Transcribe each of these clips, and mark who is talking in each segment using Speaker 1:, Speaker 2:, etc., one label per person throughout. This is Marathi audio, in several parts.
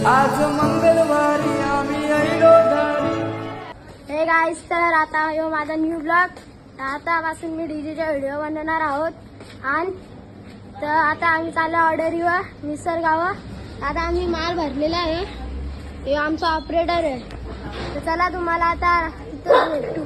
Speaker 1: आज मंगळवारी आम्ही आईलो धारी.
Speaker 2: हे गाईस, तर आता यो माझा न्यू ब्लॉग. आतापासून मी डीजेचा व्हिडिओ बनवणार आहोत. आणि तर आता आम्ही चाललो ऑर्डरीवर निसर्गावर. आता आम्ही माल भरलेला आहे. हे आमचा ऑपरेटर आहे. तर चला तुम्हाला आता तिथं भेटू.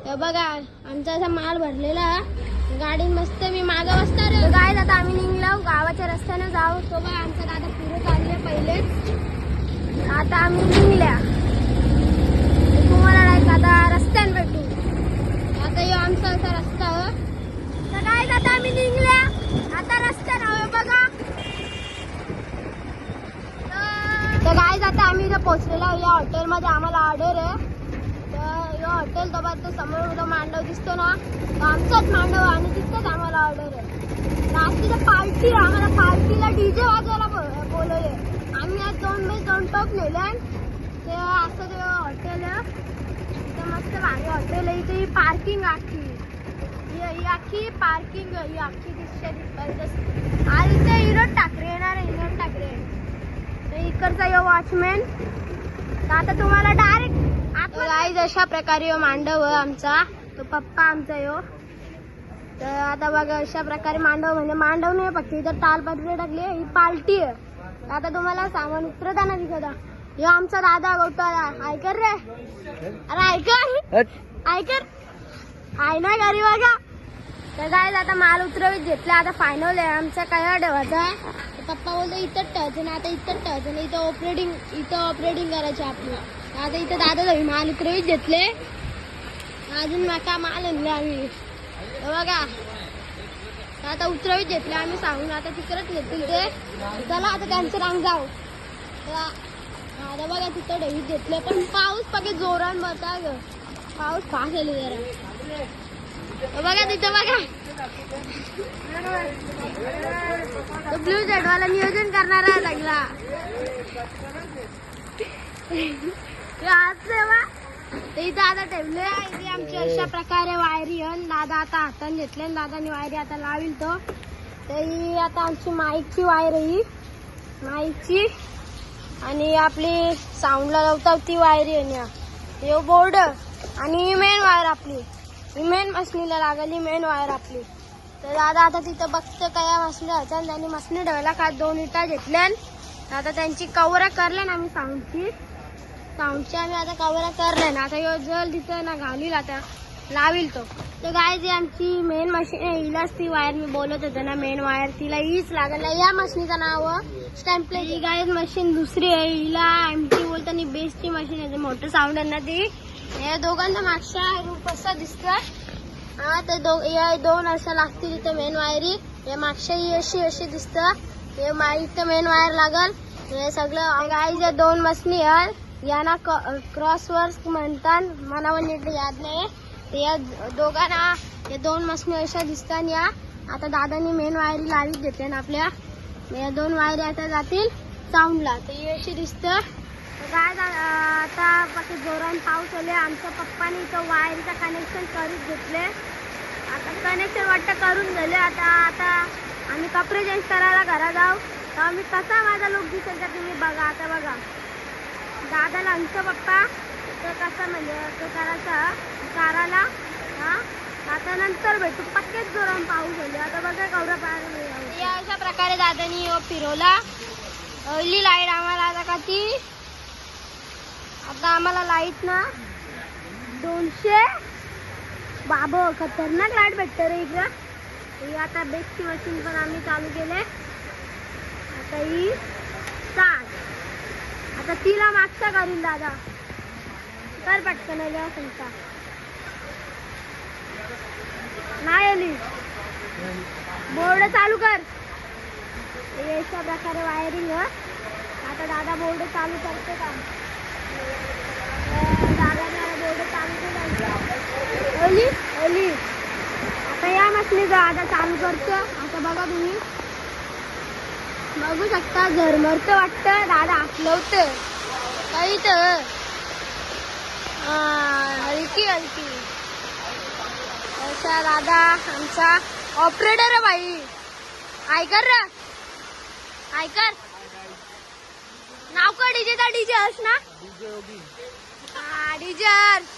Speaker 2: तर बघा आमचा असा माल भरलेला आहे. गाडी मस्त मी मागं बसणार आहे. गाईस आता आम्ही निघलो गावाच्या रस्त्याने जाऊ. तो बघा आमचा दादा पुढे चालले पहिलेच. आता आम्ही निघल्या. तुम्हाला नाही आता रस्त्याने भेटू. आता यो आमचा असा रस्ता आहे. तर गाईस आता आम्ही निघल्या. आता रस्त्याने आहे बघा. तर गाईस आता आम्ही इथे पोहोचलेलो आहोत. या हॉटेलमध्ये आम्हाला ऑर्डर आहे. तर या हॉटेल तो समोर मांडव दिसतो ना, तो आमचाच मांडव आणि तिथंच आम्हाला ऑर्डर आहे. रात्रीचं पार्टी, आम्हाला पार्टीला डीजे वाजवायला बोलवले. आम्ही आज दोन टोप नेले. ते असं ते हॉटेल आहे. इथं मस्त भारी हॉटेल आहे. इथे ही पार्किंग आखी, ही आखी पार्किंग, ही आखी दिसते. आज इथे विनोद ठाकरे येणार आहे. विनोद ठाकरे इकडचा यो वॉचमॅन. तर आता तुम्हाला डायरेक्ट गाईज अशा प्रकारे यो मांडव आमचा, तो पप्पा आमचा यो. तर आता बघा अशा प्रकारे मांडव, म्हणजे मांडव नाही फक्त इथं टालपत्रे टाकली. ही पार्टी आहे. आता तुम्हाला सामान उतरताना दिसत. यो आमचा दादा गोटवाला. ऐकर रे, अरे ऐकर आहे ना घरी बघा. तर गाईज आता माल उतरवीत घेतला. आता फायनल आहे आमचा काय ठेवायचा. पप्पा बोलतो इथं ठेवायचं ना, आता इथं ठेवायचं ना, इथं ऑपरेटिंग करायची आपली. आता इथं दादा माल उतरवीत घेतले. अजून माका माल आणले आम्ही बघा. आता उतरवीत घेतले आम्ही सांगून. आता तिकडच घेतील ते. चला आता त्यांचं रांग जाऊ. आता बघा तिथं ढवीत घेतले. पण पाऊस पके जोरान बता ग. पाऊस फास आली जरा. बघा तिथं बघा ब्लू झेडवाला नियोजन करणारा लागला. इथं आता ठेवले. इथे आमची अशा प्रकारे वायरी आहे. दादा आता हाताने घेतले. दादानी वायरी आता लावील तो. तर ही आता आमची माईकची वायर आहे. ही माईकची आणि आपली साऊंडला लावतात ती वायरी आहे. यो बोर्ड आणि ही मेन वायर आपली. ही मेन मशनीला लागली मेन वायर आपली. तर दादा आता तिथं बघतं काय मशनी होत्या. त्यांनी मशनी ठेवायला काय 2 इटा घेतल्या. आता त्यांची कवरा करल्या ना आम्ही साऊंडची आम्ही आता कवरा करल्या ना. आता यो जल तिथं ना घालील आता लावील तो. तर गाय जी आमची मेन मशीन आहे, हिलाच ती वायर मी बोलत होते ना मेन वायर, तिला हीच लागल. या मशीनचं नाव स्टॅम्पले. ही गाय मशीन दुसरी आहे. हिला आमची बोलताना बेस्टची मशीन आहे. मोठं साऊंड आहे ना ती. या दोघांचा मागचा रूप असा दिसतोय. हा तर या 2 असं लागतील इथं मेन वायरी. या मागच्या ही अशी दिसतं. हे इथं मेन वायर लागल. हे सगळं गाईच्या 2 मशनी आहेत. यांना क्रॉसवर्क म्हणतात. मला पण नीट याद नाही. या दोघांना या 2 मशनी अशा दिसतात. या आता दादानी मेन वायरी लावीत घेतल्या ना आपल्या. या 2 वायरी आता जातील साऊंडला. तर ही अशी दिसतं. काय आता बाकी जोरान पाऊस आले. आमच्या पप्पाने इथं वायरीचं कनेक्शन करून घेतले. आता कनेक्शन वाटतं करून झाले. आता आम्ही कपडे चेंज करायला घरा जाऊ. तर आम्ही कसा माझा लुक दिसेल तर तुम्ही बघा. आता बघा दादाला आमचा पप्पा तर कसा म्हणजे तो करायचा काराला. हा आता नंतर भेटू. पक्केच जोरान पाऊस झाले. आता बघा कवरा पाहायला. या अशा प्रकारे दादानी फिरवला. पहिली लाईट आम्हाला आता का ती आता आम्हाला लाईट ना 200 बाबो खतरनाक लाईट भेटते रे इकडं. ही आता बेस्टची मशीन पण आम्ही चालू केले. आता ही 7. आता तिला मागचा करीन दादा. कर पटकन सांगता नाही आली. बोर्ड चालू कर. अशा प्रकारे वायरिंग. आता दादा बोर्ड चालू करते का. दादाने बोर्ड चालू केला. ओली आता या मशनी दादा चालू करतो. आता बघा तुम्ही बघू शकता झरमरतं वाटतं. दादा आठलवतं काही तर हलकी अशा दादा आमचा ऑपरेटर आहे बाई. ऐकर डीजे हर्ष ना हा डीजे हर्ष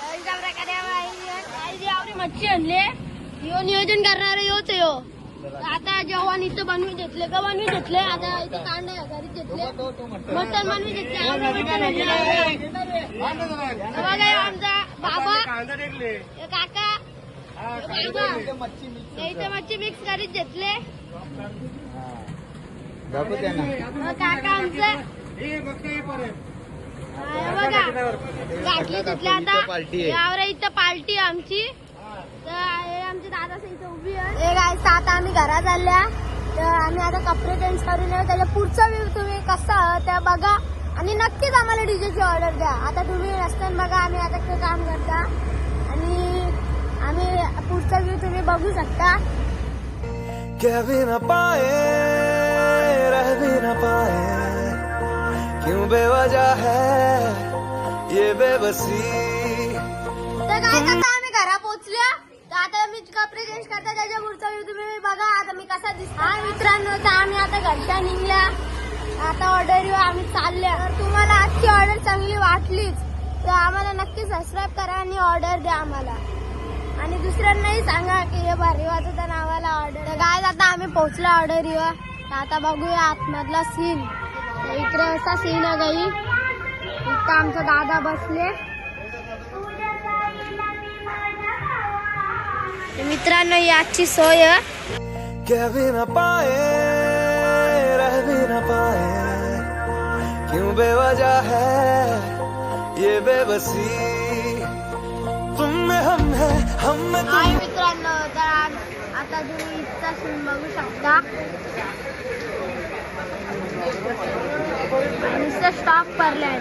Speaker 2: अशा प्रकारे आवडी मच्छी आणले यो नियोजन करणार योच यो आता जेवण इथं बनवून घेतले का बनवून घेतले आता इथे कांडे घरी घेतले मटण बनवून घेतले बघा आमचा बाबा काका इथे मच्छी मिक्स करीत घेतले काका आमचं बघा गाठी घेतले आता यावर इथं पार्टी आमची तर आमची दादा इथं उभी आहे गाईस आता आम्ही घरात आल्या तर आम्ही आता कपडे चेंज करून येऊ त्याच्या पुढचा व्ह्यू तुम्ही कसा त्या बघा आणि नक्कीच आम्हाला डीजेची ऑर्डर द्या आता तुम्ही रस्त्यानं बघा आम्ही आता ते काम करता आणि आम्ही पुढचा व्ह्यू तुम्ही बघू शकता
Speaker 3: कह भी न पाए रह भी न पाए क्यों बेवजह है ये बेबसी
Speaker 2: तर काय आता आम्ही घरा पोहोचल्या तर आता मी कपडे चेंज करता त्याच्या पुढचा व्ह्यू तुम्ही बघा आता मी कसा दिसतो हा मित्रांनो तर आम्ही आता घरच्या निघल्या आता ऑर्डर आम्ही चालल्या तर तुम्हाला आजची ऑर्डर चांगली वाटलीच तर आम्हाला नक्की सबस्क्राईब करा आणि ऑर्डर द्या आम्हाला आणि दुसऱ्यांनाही सांगा की हे भारी वाटत आम्हाला ऑर्डर तर काय आता आम्ही पोहोचलो ऑर्डर तर आता बघूया आतमधला सीन इकडे असा सीन आहे गाई इथं आमचा दादा बसले मित्रांनो याची सोय
Speaker 3: कह भी न पाए रह भी न पाए क्यों बेवजह है ये बेबसी तुम में हम है हम में तुम
Speaker 2: हाय मित्रांनो तर आता तुम्ही इथचा सीन बघू शकता नुसतं स्टॉप करलाय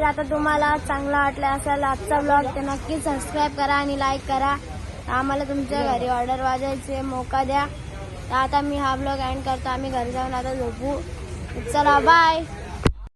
Speaker 2: आता तुम्हाला चांगला वाटला असेल आजचा ब्लॉग तर नक्की सबस्क्राईब करा आणि लाईक करा. आम्हाला तुमच्या घरी ऑर्डर वाजायचे मौका द्या. तर आता मी हा ब्लॉग एंड करतो. आम्ही घरी जाऊन आता झोपू. चला बाय.